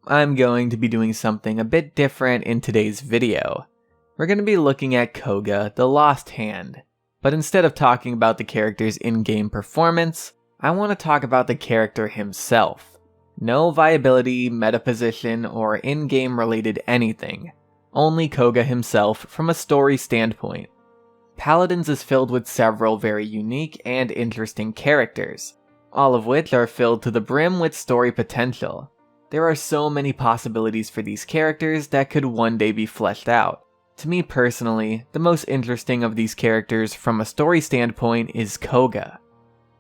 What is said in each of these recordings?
I'm going to be doing something a bit different in today's video. We're going to be looking at Koga, the Lost Hand. But instead of talking about the character's in-game performance, I want to talk about the character himself. No viability, meta position, or in-game related anything. Only Koga himself from a story standpoint. Paladins is filled with several very unique and interesting characters, all of which are filled to the brim with story potential. There are so many possibilities for these characters that could one day be fleshed out. To me personally, the most interesting of these characters from a story standpoint is Koga.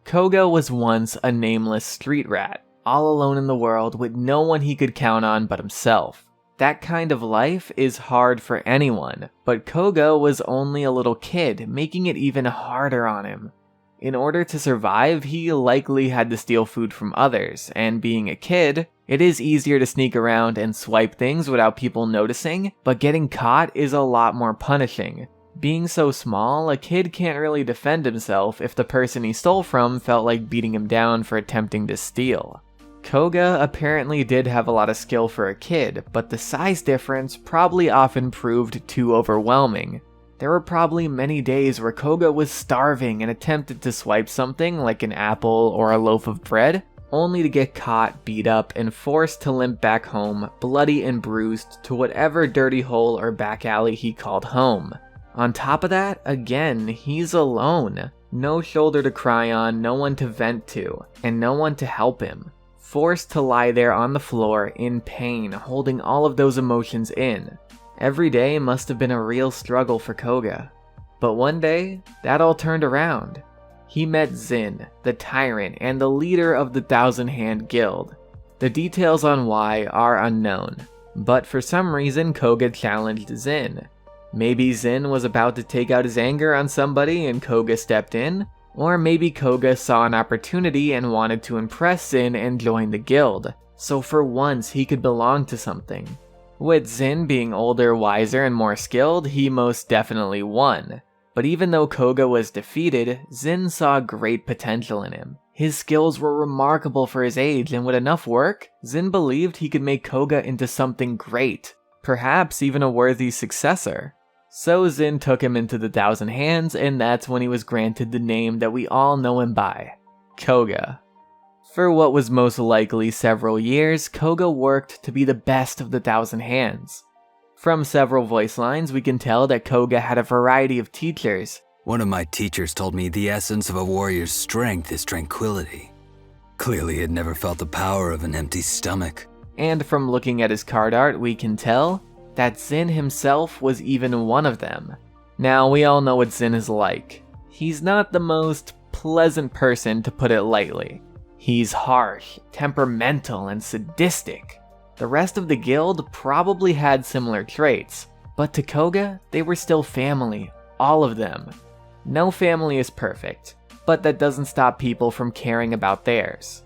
Koga was once a nameless street rat, all alone in the world with no one he could count on but himself. That kind of life is hard for anyone, but Koga was only a little kid, making it even harder on him. In order to survive, he likely had to steal food from others, and being a kid, it is easier to sneak around and swipe things without people noticing, but getting caught is a lot more punishing. Being so small, a kid can't really defend himself if the person he stole from felt like beating him down for attempting to steal. Koga apparently did have a lot of skill for a kid, but the size difference probably often proved too overwhelming. There were probably many days where Koga was starving and attempted to swipe something like an apple or a loaf of bread, only to get caught, beat up, and forced to limp back home, bloody and bruised, to whatever dirty hole or back alley he called home. On top of that, again, he's alone. No shoulder to cry on, no one to vent to, and no one to help him. Forced to lie there on the floor in pain, holding all of those emotions in. Every day must have been a real struggle for Koga. But one day, that all turned around. He met Zhin, the tyrant and the leader of the Thousand Hand Guild. The details on why are unknown, but for some reason Koga challenged Zhin. Maybe Zhin was about to take out his anger on somebody and Koga stepped in, or maybe Koga saw an opportunity and wanted to impress Zhin and join the guild, so for once he could belong to something. With Zhin being older, wiser, and more skilled, he most definitely won. But even though Koga was defeated, Zhin saw great potential in him. His skills were remarkable for his age, and with enough work, Zhin believed he could make Koga into something great, perhaps even a worthy successor. So Zhin took him into the Thousand Hands, and that's when he was granted the name that we all know him by, Koga. For what was most likely several years, Koga worked to be the best of the Thousand Hands. From several voice lines, we can tell that Koga had a variety of teachers. One of my teachers told me the essence of a warrior's strength is tranquility. Clearly, he had never felt the power of an empty stomach. And from looking at his card art, we can tell that Zhin himself was even one of them. Now, we all know what Zhin is like. He's not the most pleasant person, to put it lightly. He's harsh, temperamental, and sadistic. The rest of the guild probably had similar traits, but to Koga, they were still family, all of them. No family is perfect, but that doesn't stop people from caring about theirs.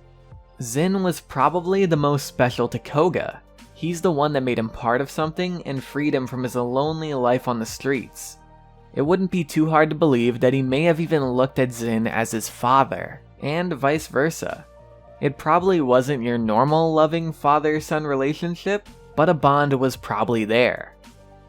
Zhin was probably the most special to Koga. He's the one that made him part of something and freed him from his lonely life on the streets. It wouldn't be too hard to believe that he may have even looked at Zhin as his father, and vice versa. It probably wasn't your normal loving father-son relationship, but a bond was probably there.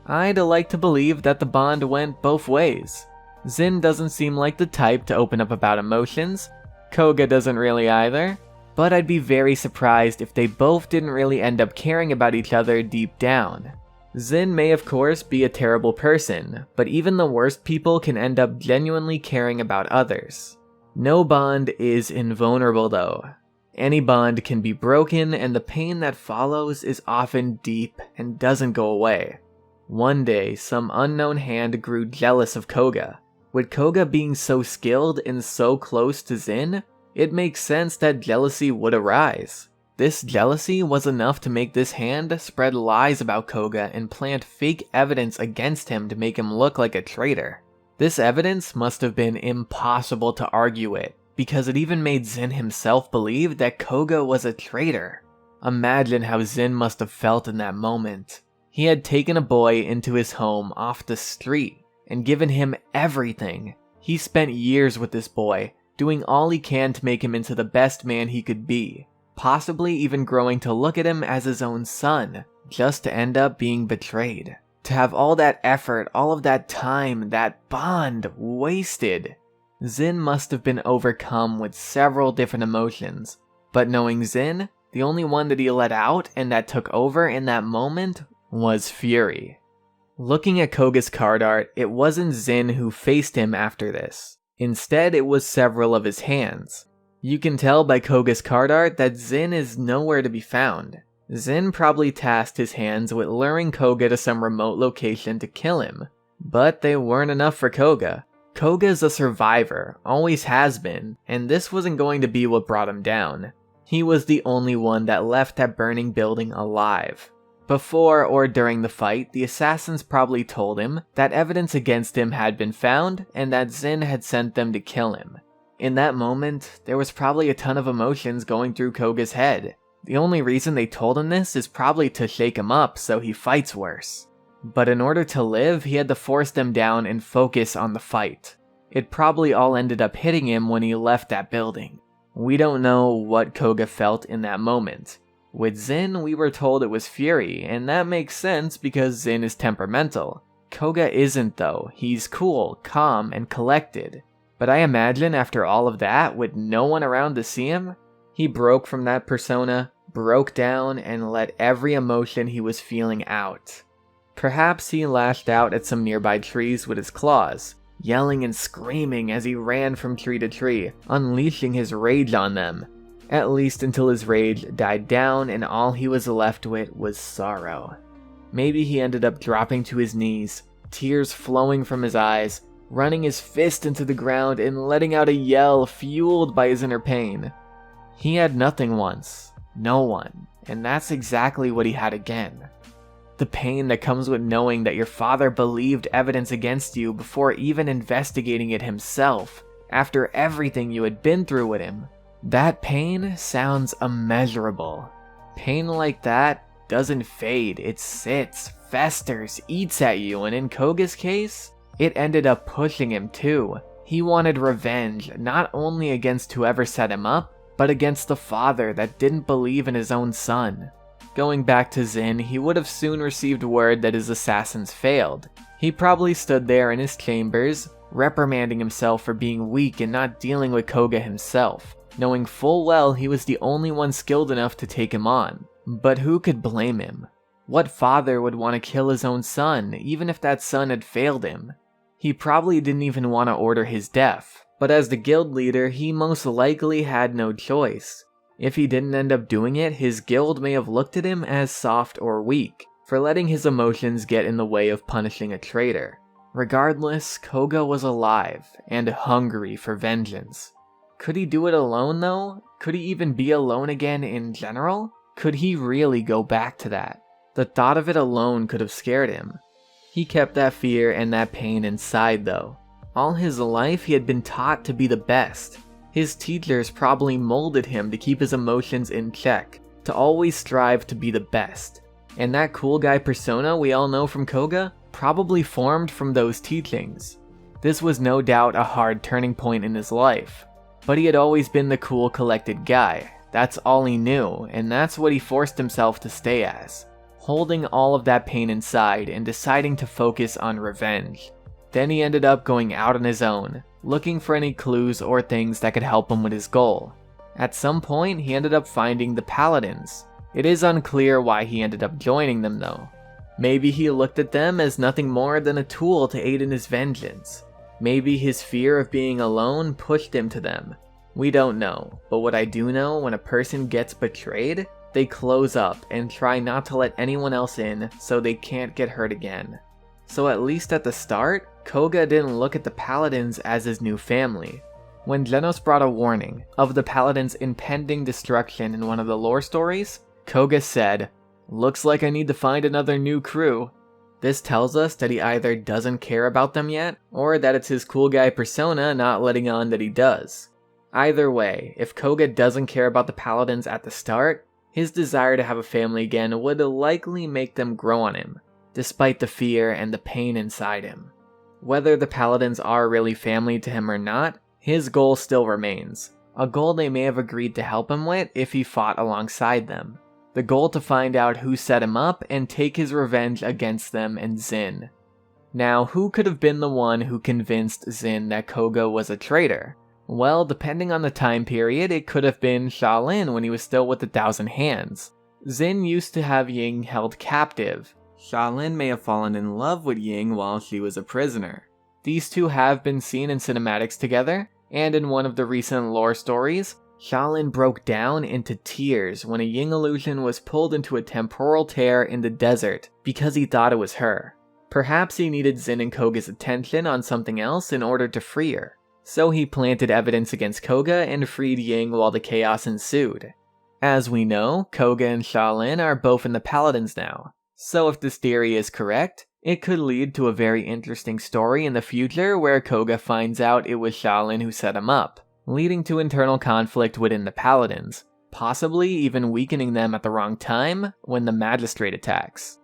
I'd like to believe that the bond went both ways. Zhin doesn't seem like the type to open up about emotions, Koga doesn't really either, but I'd be very surprised if they both didn't really end up caring about each other deep down. Zhin may of course be a terrible person, but even the worst people can end up genuinely caring about others. No bond is invulnerable though. Any bond can be broken, and the pain that follows is often deep and doesn't go away. One day, some unknown hand grew jealous of Koga. With Koga being so skilled and so close to Zhin, it makes sense that jealousy would arise. This jealousy was enough to make this hand spread lies about Koga and plant fake evidence against him to make him look like a traitor. This evidence must have been impossible to argue with, because it even made Zhin himself believe that Koga was a traitor. Imagine how Zhin must have felt in that moment. He had taken a boy into his home off the street and given him everything. He spent years with this boy, doing all he can to make him into the best man he could be. possibly even growing to look at him as his own son, just to end up being betrayed. To have all that effort, all of that time, that bond wasted. Zhin must have been overcome with several different emotions, but knowing Zhin, the only one that he let out and that took over in that moment was fury. Looking at Koga's card art, it wasn't Zhin who faced him after this. Instead, it was several of his hands. You can tell by Koga's card art that Zhin is nowhere to be found. Zhin probably tasked his hands with luring Koga to some remote location to kill him, but they weren't enough for Koga. Koga's a survivor, always has been, and this wasn't going to be what brought him down. He was the only one that left that burning building alive. Before or during the fight, the assassins probably told him that evidence against him had been found and that Zhin had sent them to kill him. In that moment, there was probably a ton of emotions going through Koga's head. The only reason they told him this is probably to shake him up so he fights worse. But in order to live, he had to force them down and focus on the fight. It probably all ended up hitting him when he left that building. We don't know what Koga felt in that moment. With Zhin, we were told it was fury, and that makes sense because Zhin is temperamental. Koga isn't though, he's cool, calm, and collected. But I imagine after all of that, with no one around to see him, he broke from that persona, broke down, and let every emotion he was feeling out. Perhaps he lashed out at some nearby trees with his claws, yelling and screaming as he ran from tree to tree, unleashing his rage on them. At least until his rage died down and all he was left with was sorrow. Maybe he ended up dropping to his knees, tears flowing from his eyes, running his fist into the ground and letting out a yell fueled by his inner pain. He had nothing once, no one, and that's exactly what he had again. The pain that comes with knowing that your father believed evidence against you before even investigating it himself, after everything you had been through with him. That pain sounds immeasurable. Pain like that doesn't fade, it sits, festers, eats at you, and in Koga's case, it ended up pushing him too. He wanted revenge, not only against whoever set him up, but against the father that didn't believe in his own son. Going back to Zhin, he would have soon received word that his assassins failed. He probably stood there in his chambers, reprimanding himself for being weak and not dealing with Koga himself, knowing full well he was the only one skilled enough to take him on. But who could blame him? What father would want to kill his own son, even if that son had failed him? He probably didn't even want to order his death, but as the guild leader, he most likely had no choice. If he didn't end up doing it, his guild may have looked at him as soft or weak, for letting his emotions get in the way of punishing a traitor. Regardless, Koga was alive, and hungry for vengeance. Could he do it alone though? Could he even be alone again in general? Could he really go back to that? The thought of it alone could have scared him. He kept that fear and that pain inside though. All his life he had been taught to be the best. His teachers probably molded him to keep his emotions in check, to always strive to be the best. And that cool guy persona we all know from Koga probably formed from those teachings. This was no doubt a hard turning point in his life. But he had always been the cool, collected guy. That's all he knew, and that's what he forced himself to stay as. Holding all of that pain inside and deciding to focus on revenge. Then he ended up going out on his own, looking for any clues or things that could help him with his goal. At some point, he ended up finding the Paladins. It is unclear why he ended up joining them though. Maybe he looked at them as nothing more than a tool to aid in his vengeance. Maybe his fear of being alone pushed him to them. We don't know, but what I do know, when a person gets betrayed, they close up and try not to let anyone else in so they can't get hurt again. So at least at the start, Koga didn't look at the Paladins as his new family. When Genos brought a warning of the Paladins' impending destruction in one of the lore stories, Koga said, "Looks like I need to find another new crew." This tells us that he either doesn't care about them yet, or that it's his cool guy persona not letting on that he does. Either way, if Koga doesn't care about the Paladins at the start, his desire to have a family again would likely make them grow on him, despite the fear and the pain inside him. Whether the Paladins are really family to him or not, his goal still remains. a goal they may have agreed to help him with if he fought alongside them. The goal to find out who set him up and take his revenge against them and Zhin. Now, who could have been the one who convinced Zhin that Koga was a traitor? Well, depending on the time period, it could have been Xiaolin when he was still with the Thousand Hands. Zhin used to have Ying held captive. Xiaolin may have fallen in love with Ying while she was a prisoner. These two have been seen in cinematics together, and in one of the recent lore stories, Xiaolin broke down into tears when a Ying illusion was pulled into a temporal tear in the desert because he thought it was her. Perhaps he needed Zhin and Koga's attention on something else in order to free her. So he planted evidence against Koga and freed Ying while the chaos ensued. As we know, Koga and Xiaolin are both in the Paladins now. So if this theory is correct, it could lead to a very interesting story in the future where Koga finds out it was Xiaolin who set him up, leading to internal conflict within the Paladins, possibly even weakening them at the wrong time when the Magistrate attacks.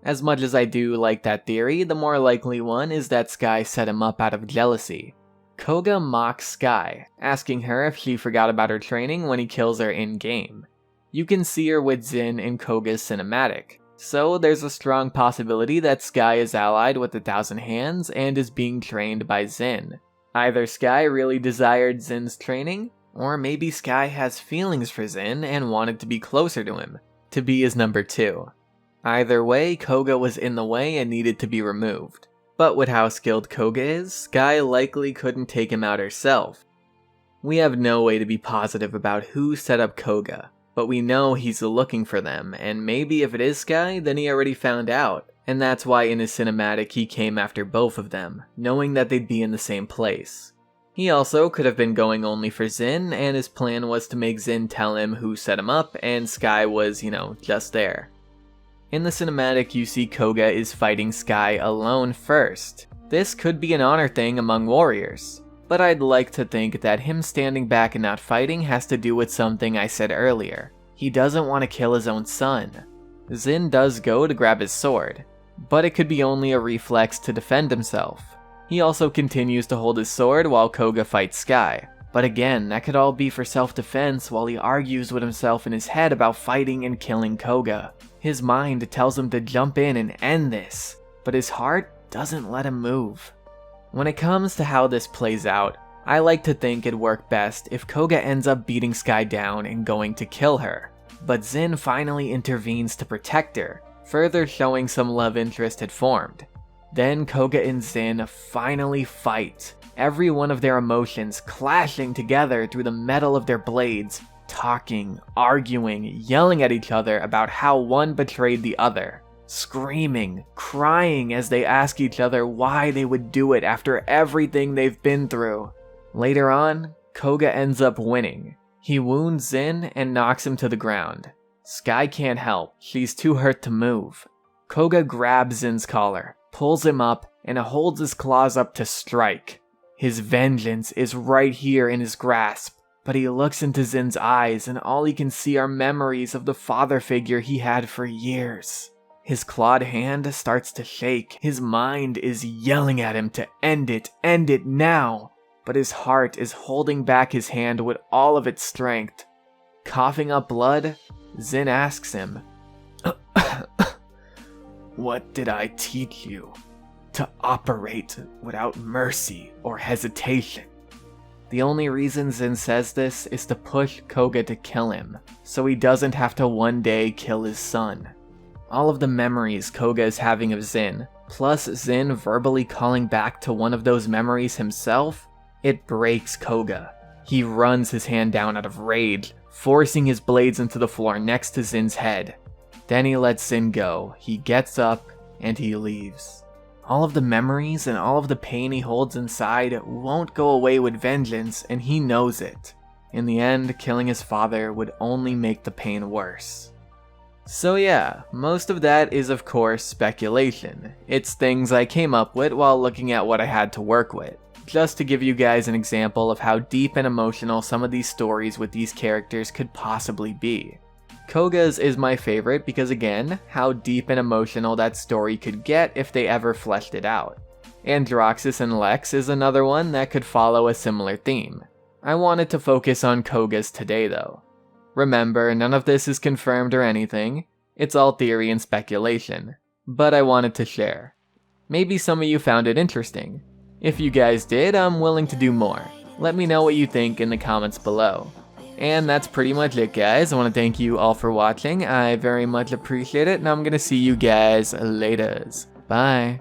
As much as I do like that theory, the more likely one is that Sky set him up out of jealousy. Koga mocks Sky, asking her if she forgot about her training when he kills her in-game. You can see her with Zhin in Koga's cinematic, so there's a strong possibility that Sky is allied with the Thousand Hands and is being trained by Zhin. Either Sky really desired Zhin's training, or maybe Sky has feelings for Zhin and wanted to be closer to him, to be his number 2. Either way, Koga was in the way and needed to be removed. But with how skilled Koga is, Sky likely couldn't take him out herself. We have no way to be positive about who set up Koga, but we know he's looking for them, and maybe if it is Sky, then he already found out, and that's why in his cinematic he came after both of them, knowing that they'd be in the same place. He also could have been going only for Zhin, and his plan was to make Zhin tell him who set him up, and Sky was, just there. In the cinematic, you see Koga is fighting Sky alone first. This could be an honor thing among warriors, but I'd like to think that him standing back and not fighting has to do with something I said earlier. He doesn't want to kill his own son. Zhin does go to grab his sword, but it could be only a reflex to defend himself. He also continues to hold his sword while Koga fights Sky, but again, that could all be for self-defense while he argues with himself in his head about fighting and killing Koga. His mind tells him to jump in and end this, but his heart doesn't let him move. When it comes to how this plays out, I like to think it'd work best if Koga ends up beating Sky down and going to kill her, but Zhin finally intervenes to protect her, further showing some love interest had formed. Then Koga and Zhin finally fight, every one of their emotions clashing together through the metal of their blades, talking, arguing, yelling at each other about how one betrayed the other, screaming, crying as they ask each other why they would do it after everything they've been through. Later on, Koga ends up winning. He wounds Zhin and knocks him to the ground. Sky can't help, she's too hurt to move. Koga grabs Zin's collar, pulls him up, and holds his claws up to strike. His vengeance is right here in his grasp, but he looks into Zin's eyes and all he can see are memories of the father figure he had for years. His clawed hand starts to shake, his mind is yelling at him to end it now, but his heart is holding back his hand with all of its strength. Coughing up blood, Zhin asks him, "What did I teach you? To operate without mercy or hesitation." The only reason Zhin says this is to push Koga to kill him, so he doesn't have to one day kill his son. All of the memories Koga is having of Zhin, plus Zhin verbally calling back to one of those memories himself, it breaks Koga. He runs his hand down out of rage, forcing his blades into the floor next to Zin's head. Then he lets Zhin go, he gets up, and he leaves. All of the memories and all of the pain he holds inside won't go away with vengeance, and he knows it. In the end, killing his father would only make the pain worse. So yeah, most of that is of course speculation. It's things I came up with while looking at what I had to work with, just to give you guys an example of how deep and emotional some of these stories with these characters could possibly be. Koga's is my favorite because again, how deep and emotional that story could get if they ever fleshed it out. Androxus and Lex is another one that could follow a similar theme. I wanted to focus on Koga's today though. Remember, none of this is confirmed or anything, it's all theory and speculation, but I wanted to share. Maybe some of you found it interesting. If you guys did, I'm willing to do more. Let me know what you think in the comments below. And that's pretty much it, guys. I want to thank you all for watching. I very much appreciate it, and I'm going to see you guys later. Bye.